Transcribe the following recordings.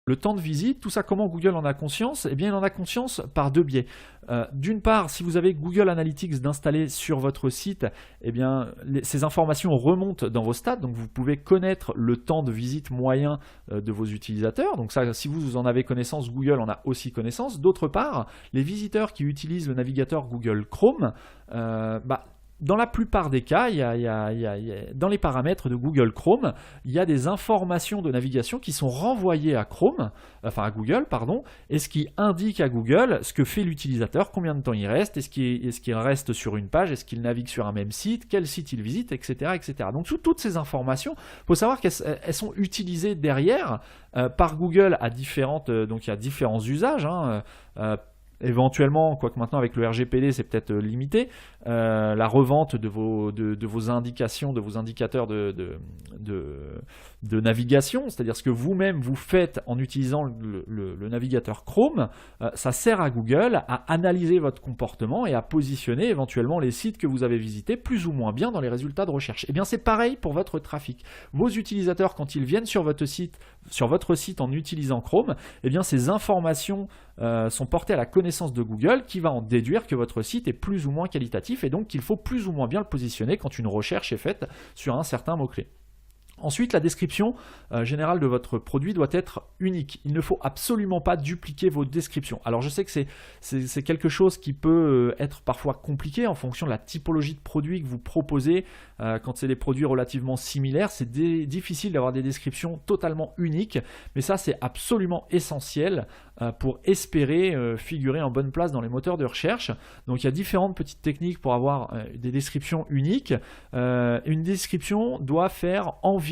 Le temps de visite, tout ça, comment Google en a conscience? Eh bien, il en a conscience par deux biais. D'une part, si vous avez Google Analytics d'installer sur votre site, eh bien, ces informations remontent dans vos stats, donc vous pouvez connaître le temps de visite moyen de vos utilisateurs. Donc ça, si vous en avez connaissance, Google en a aussi connaissance. D'autre part, les visiteurs qui utilisent le navigateur Google Chrome, dans la plupart des cas, dans les paramètres de Google Chrome, il y a des informations de navigation qui sont renvoyées à à Google, pardon, et ce qui indique à Google ce que fait l'utilisateur, combien de temps il reste, est-ce qu'il reste sur une page, est-ce qu'il navigue sur un même site, quel site il visite, etc. etc. Donc toutes ces informations, il faut savoir qu'elles sont utilisées derrière par Google à donc il y a différents usages. Éventuellement, quoique maintenant avec le RGPD c'est peut-être limité, la revente de vos indications, de vos indicateurs de navigation, c'est-à-dire ce que vous-même vous faites en utilisant le navigateur Chrome, ça sert à Google à analyser votre comportement et à positionner éventuellement les sites que vous avez visités plus ou moins bien dans les résultats de recherche. Et bien c'est pareil pour votre trafic. Vos utilisateurs, quand ils viennent sur votre site en utilisant Chrome, eh bien ces informations sont portées à la connaissance de Google qui va en déduire que votre site est plus ou moins qualitatif et donc qu'il faut plus ou moins bien le positionner quand une recherche est faite sur un certain mot-clé. Ensuite, la description générale de votre produit doit être unique. Il ne faut absolument pas dupliquer vos descriptions. Alors je sais que c'est quelque chose qui peut être parfois compliqué en fonction de la typologie de produit que vous proposez. Quand c'est des produits relativement similaires, c'est difficile d'avoir des descriptions totalement uniques, mais ça c'est absolument essentiel pour espérer figurer en bonne place dans les moteurs de recherche. Donc il y a différentes petites techniques pour avoir des descriptions uniques. Une description doit faire environ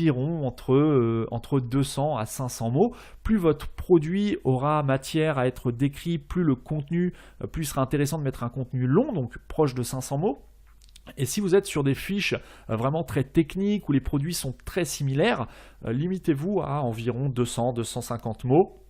entre 200 à 500 mots. Plus votre produit aura matière à être décrit, plus le contenu, plus il sera intéressant de mettre un contenu long, donc proche de 500 mots. Et si vous êtes sur des fiches vraiment très techniques où les produits sont très similaires, limitez-vous à environ 200-250 mots.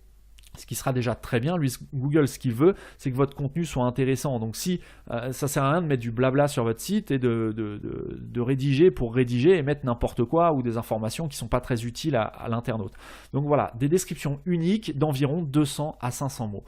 Ce qui sera déjà très bien. Lui, Google, ce qu'il veut, c'est que votre contenu soit intéressant. Donc si ça sert à rien de mettre du blabla sur votre site et de rédiger pour rédiger et mettre n'importe quoi ou des informations qui ne sont pas très utiles à l'internaute. Donc voilà, des descriptions uniques d'environ 200 à 500 mots.